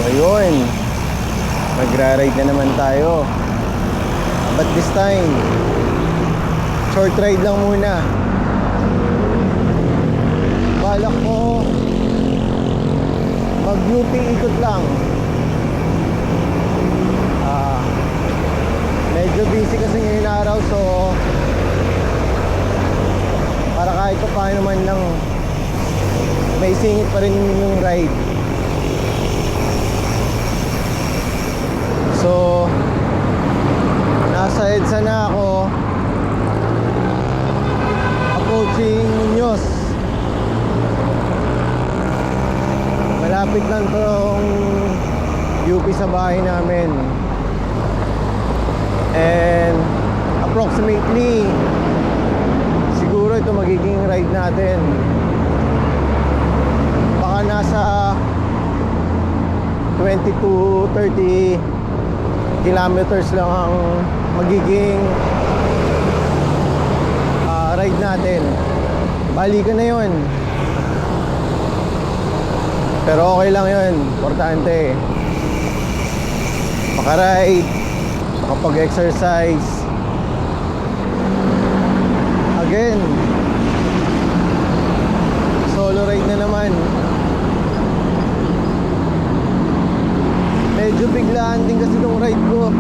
Ayun, magra-ride na naman tayo. But this time, short ride lang muna. Balak ko mag-UP ikot lang. Medyo busy kasi ngayong araw, so para kahit pa paano man lang may singit pa rin yung ride. So nasa EDSA na ako, approaching Muñoz. Malapit lang tong UP sa bahay namin. And approximately siguro ito magiging ride natin, baka nasa 20 to 30 kilometers lang ang magiging ride natin. Balikan na yun, pero okay lang yun. Importante makaride, makapag-exercise. Again, solo ride na naman. Medyo biglaan din kasi itong ride ko.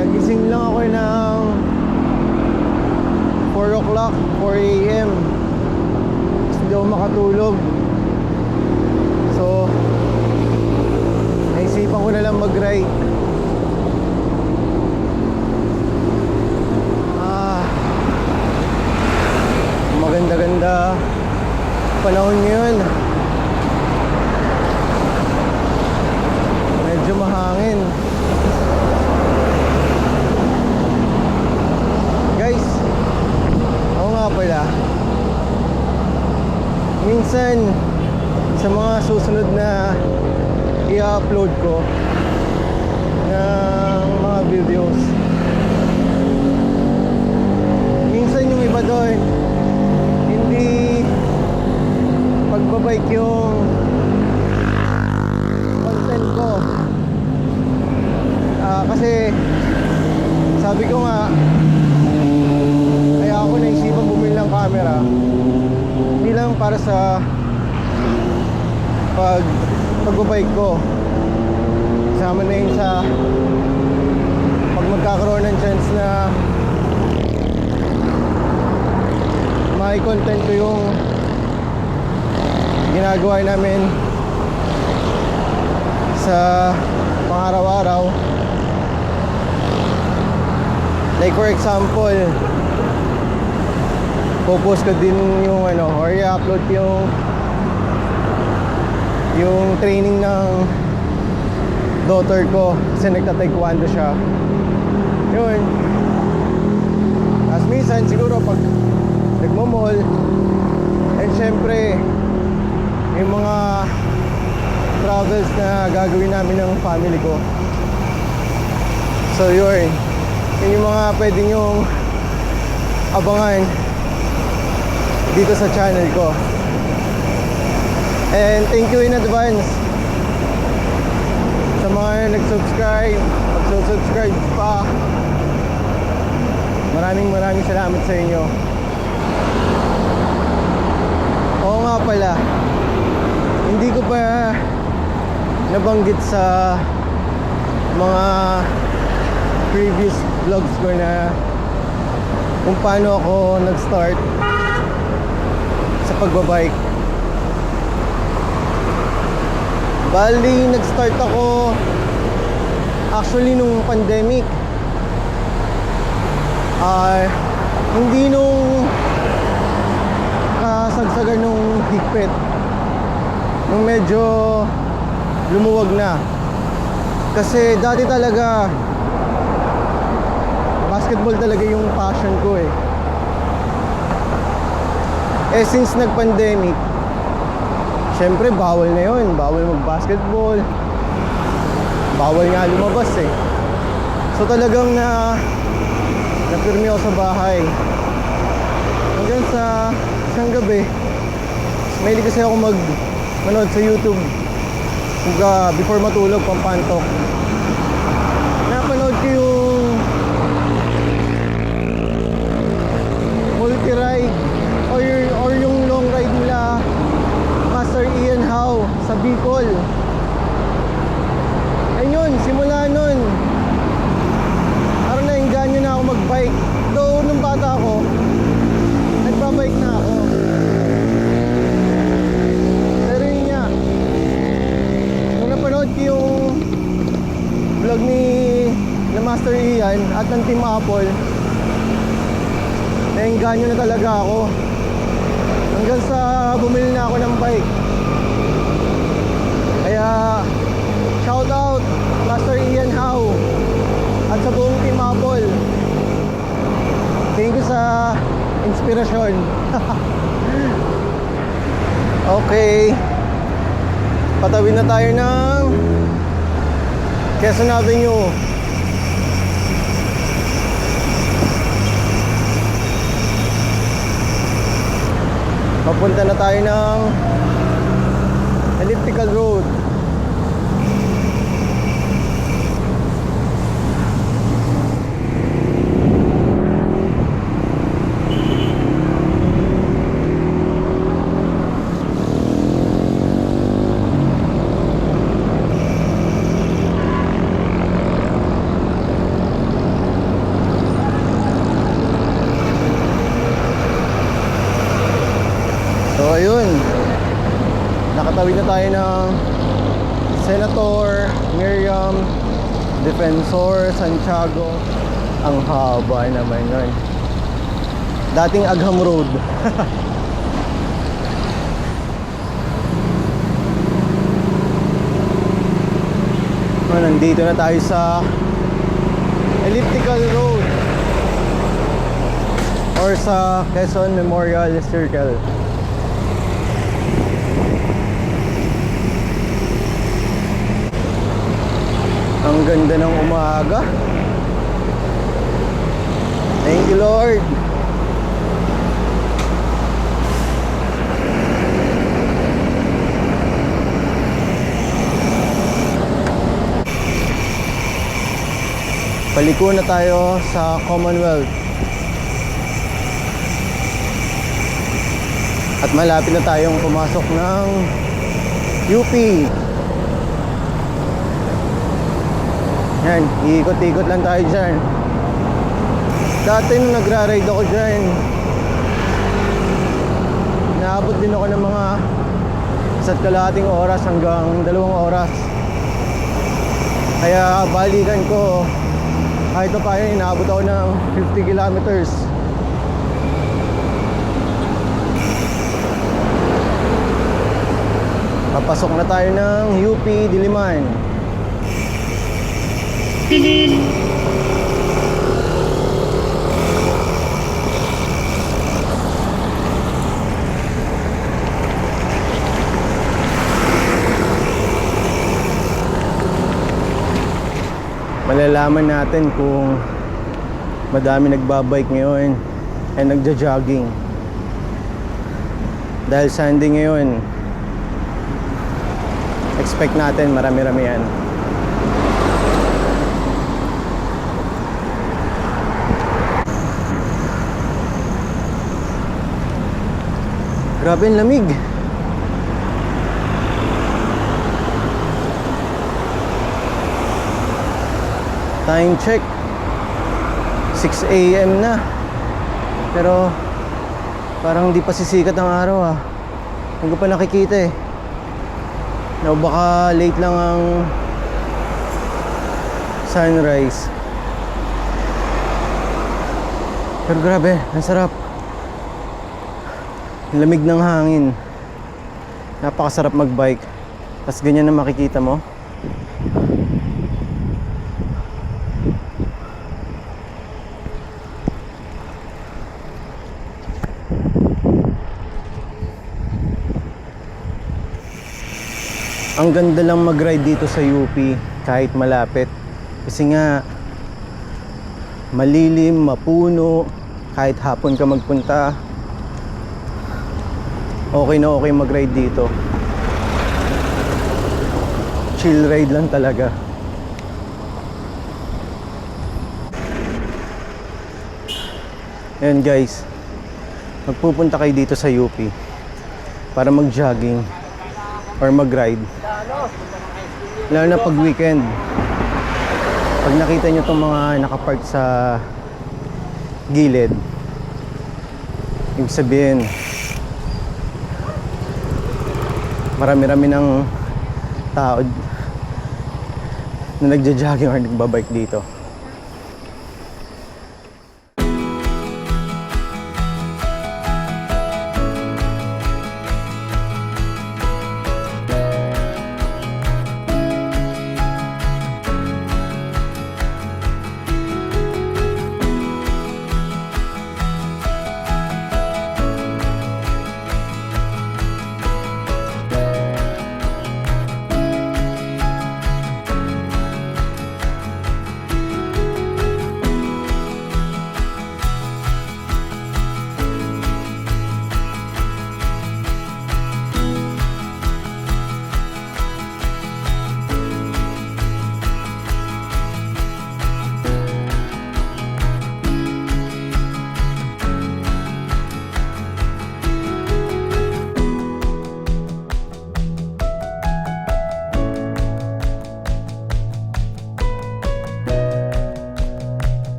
Nagising lang ako ng 4 o'clock, 4 a.m. Hindi ako makatulog. So naisipan ko na lang mag-ride. Maganda-ganda panahon ngayon. Medyo mahangin. Guys, ako nga pala, minsan sa mga susunod na i-upload ko ng mga videos, minsan yung iba doon hindi pagbabike yung content ko. Kasi sabi ko nga, kaya ako naisipan bumili ng camera, hindi lang para sa pagbabike ko, kasama na yun sa pag magkakaroon ng chance na may content ko yung ginagawa namin sa pang-araw-araw. Like for example, popost ko din yung or i-upload yung training ng daughter ko kasi nagta-taekwondo siya. Yun. As minsan siguro pag nagmo-mall, and syempre yung mga travels na gagawin namin ng family ko. So yun yung mga pwede nyong abangan dito sa channel ko. And thank you in advance sa mga nag-subscribe, mag-subscribe pa. Maraming salamat sa inyo. Oo nga pala, hindi ko pa nabanggit sa mga previous vlogs ko na kung paano ako nag-start sa pagbabike. Bali, nag-start ako actually nung pandemic. Hindi nung kasagsagan nung higpit, nung medyo lumuwag na. Kasi dati talaga basketball talaga yung passion ko eh. Since nag-pandemic, syempre bawal na yun. Bawal mag-basketball, bawal nga lumabas eh. So talagang napirmi ako sa bahay hanggang sa isang gabi. Mahilig kasi ako manood sa YouTube Kumbaga, before matulog, pampantok. Napanood ko yung multi-ride or yung long ride nila Master Ian Howe sa Bicol. Ayun, simula nun parang naengganyo na ako magbike. Though nung bata ako, nagbabike na ako. Pero yun nga, nung napanood ko yung vlog ni Master Ian at ng Team Apple, naengganyo na talaga ako. Hanggang sa bumili na ako ng bike. Kaya shout out Master Ian Howe at sa buong Team Apple. Thank you sa inspirasyon. Okay, patawid na tayo ng Quezon Avenue. Papunta na tayo ng Elliptical Road. So ayun, nakatawid na tayo ng Senator, Miriam, Defensor, Santiago. Ang haba naman yun. Dating Agham Road. Nandito na tayo sa Elliptical Road or sa Quezon Memorial Circle. Ang ganda ng umaga. Thank you, Lord. Paliko na tayo sa Commonwealth. At malapit na tayong pumasok ng UP. Yan, iikot-ikot lang tayo dyan. Dati nung nagra-ride ako dyan, naabot din ako ng mga 1.5 oras hanggang 2 oras. Kaya balikan ko, kahit pa yun, inaabot ako ng 50 kilometers. Papasok na tayo ng UP Diliman. Malalaman natin kung madami nagbabike ngayon ay nagja-jogging. Dahil Sunday ngayon, expect natin marami-rami yan. Grabe ang lamig. Time check 6 AM na. Pero parang hindi pa sisikat ang araw ah. Hindi ko pa nakikita eh. No, baka late lang ang sunrise. Pero grabe, ang sarap. Lamig ng hangin. Napakasarap magbike. Tapos ganyan na makikita mo. Ang ganda lang mag-ride dito sa UP kahit malapit. Kasi nga malilim, mapuno, kahit hapon ka magpunta, okay na okay mag-ride dito. chill ride lang talaga. Ayan guys, magpupunta kayo dito sa UP para mag-jogging or mag-ride, lalo na pag weekend. Pag nakita nyo itong mga nakapark sa gilid, ibig sabihin marami-rami ng tao na nagja-jogging or nagbabike dito.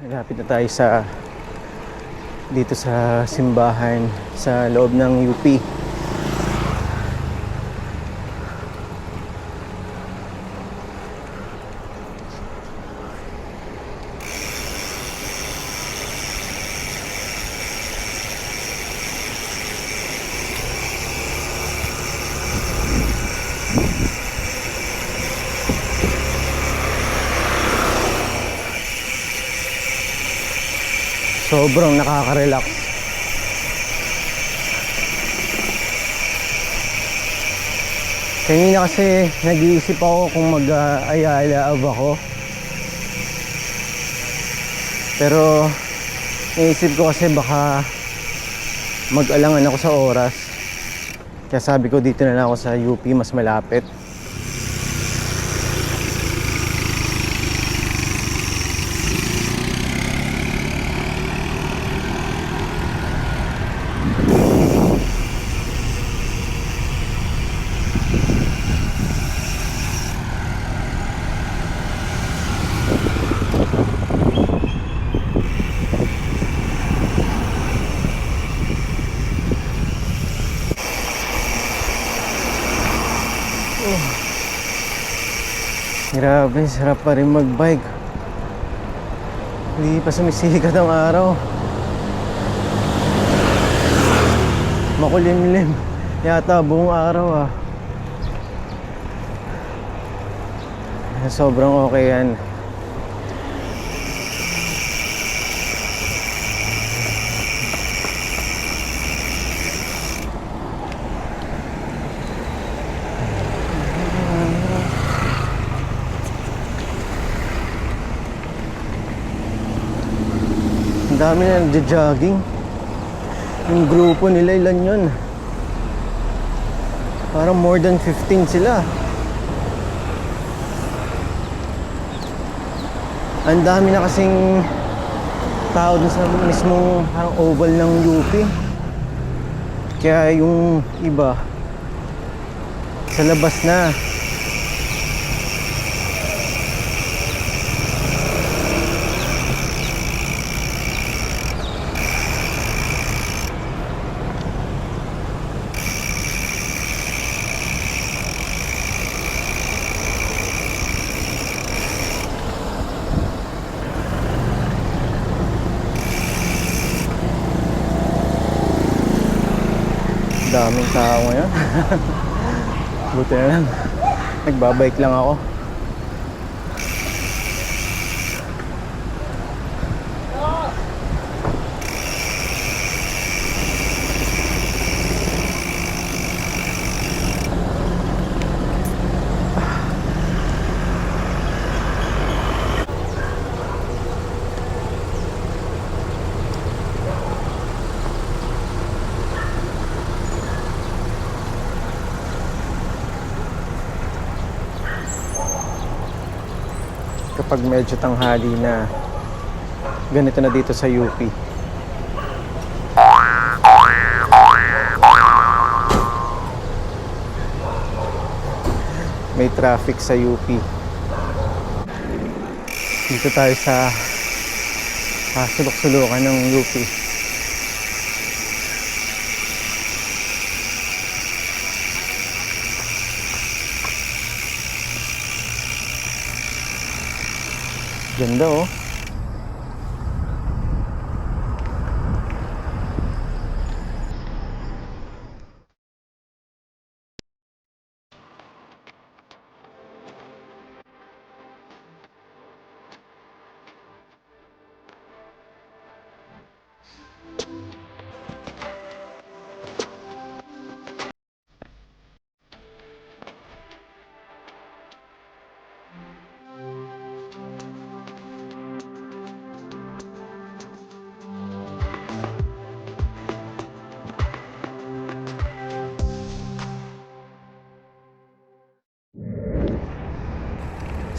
Malapit na tayo dito sa simbahan sa loob ng UP. Sobrang nakaka-relax. Kanina kasi nag-iisip ako kung mag-Ayala ako. Pero naisip ko kasi baka mag-alangan ako sa oras. Kaya sabi ko dito na lang ako sa UP, mas malapit. Grabe, sarap pa rin magbike. Hindi pa sumisikat ang araw. Makulimlim yata buong araw ah. Sobrang okay yan. Ang dami na nagja-jogging. Yung grupo nila, ilan yun? Parang more than 15 sila. Ang dami na kasing tao dun sa mismong parang oval ng UP. Kaya yung iba sa labas na. Daming tao ngayon. Buti na lang. Nagbabike lang ako. Kapag medyo tanghali na, ganito na dito sa UP. May traffic sa UP. Dito tayo sa sulok-sulukan ng UP. Ganda oh.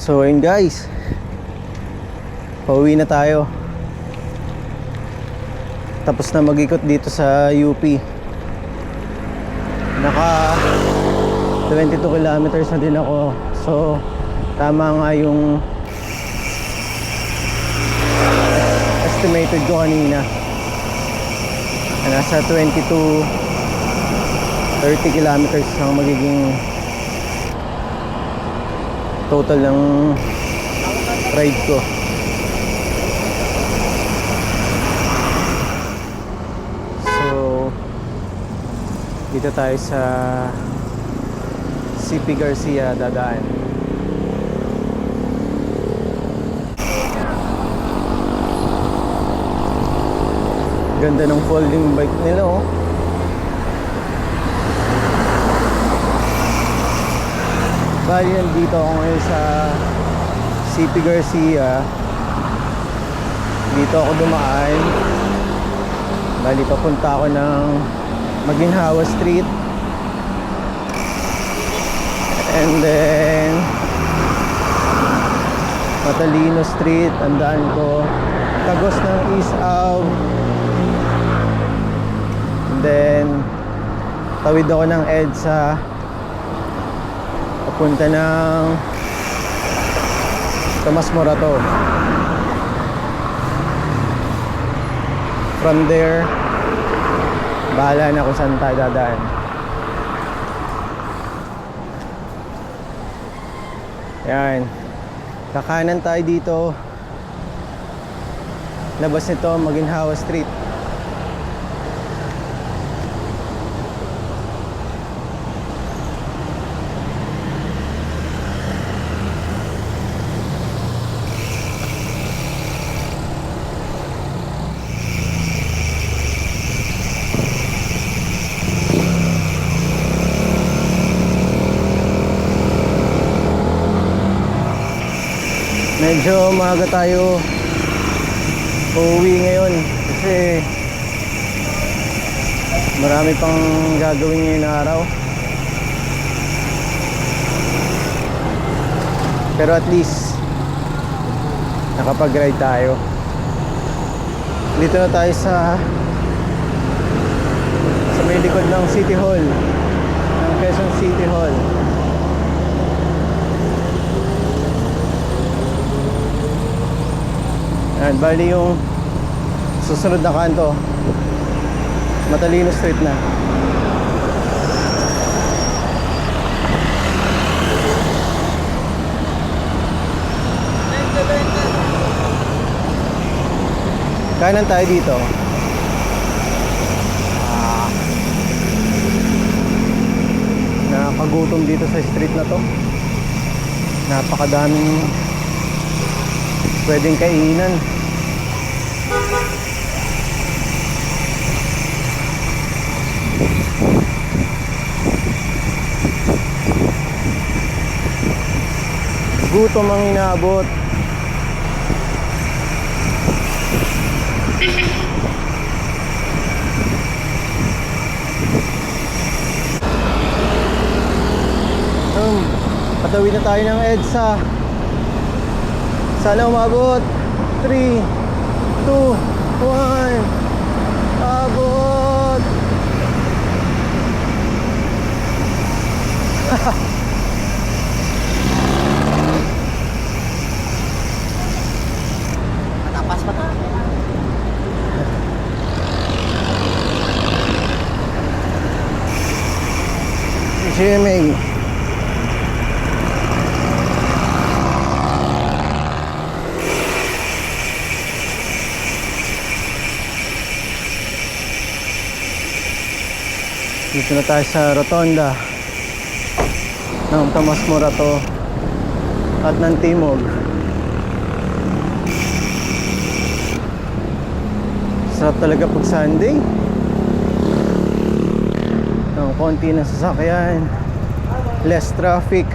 So ayun guys, pauwi na tayo. Tapos na mag-ikot dito sa UP. Naka 22 kilometers na din ako. So tama nga yung estimated ko kanina. Nasa 22 30 kilometers ang magiging total ng ride ko. So dito tayo sa CP Garcia dadaan. Ganda ng folding bike nila oh. Bali nandito ako ngayon sa CP Garcia. Dito ako dumaan. Bali papunta ako ng Maginhawa Street. And then Matalino Street, ang daan ko. Tagos ng East Ave. And then tawid ako ng EDSA papunta ng Tomas Morato. From there, bahala na kung saan tayo dadaan. Yan, kakanan tayo dito. Labas nito Maginhawa Street. Medyo maaga tayo uuwi ngayon kasi marami pang gagawin ngayong araw. Pero at least nakapag-ride tayo. Dito na tayo sa may likod ng City Hall, ng Quezon City Hall. Yan, bali yung susunod na kanto, Matalino Street na. Kanan tayo dito. nagugutom dito sa street na to. Napakadaming pwedeng kainan. Gutom ang inaabot. Patawid na tayo ng EDSA. Sana umabot. 3, 2, 1. Abot. Matapas pa to. GMA. Dito na tayo sa rotonda ng Tomas Morato at ng Timog. Sarap talaga pag Sunday. Ang konti ng sasakyan, less traffic.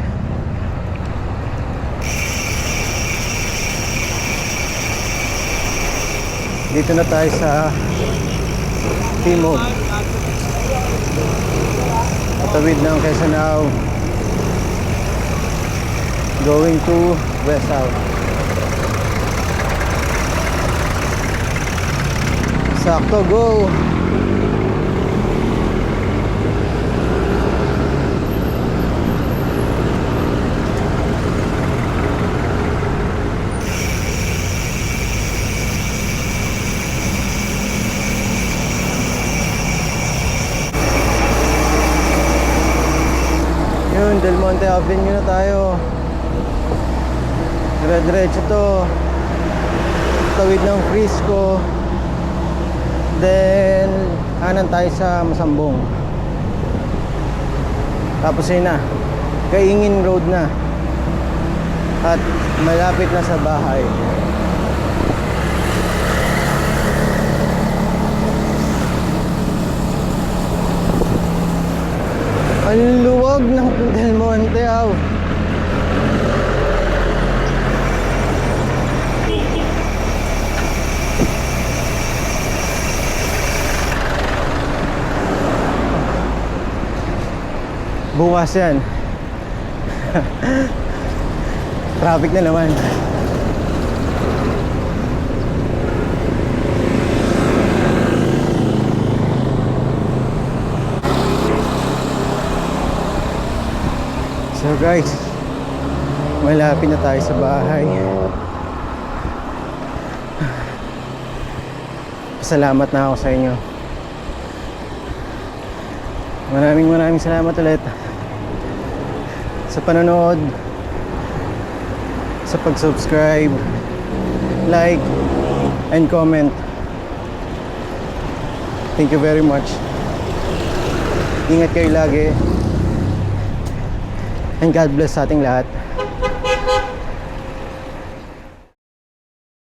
Dito na tayo sa Timog. Patawid ng Quezonao going to West South. Sakto, go! Yun, Del Monte Avenue na tayo. Dire-diretso to. Tawid ng Frisco. Then kanan tayo sa Masambong. Tapos yun na, Kaingin Road na. At malapit na sa bahay. Ang luwag ng Del Monte, aw. Bukas yan. Traffic na naman. So guys, malapit na tayo sa bahay. Salamat na ako sa inyo. Maraming salamat ulit sa panonood, sa pag-subscribe, like, and comment. Thank you very much. Ingat kayo lagi. And God bless sa ating lahat.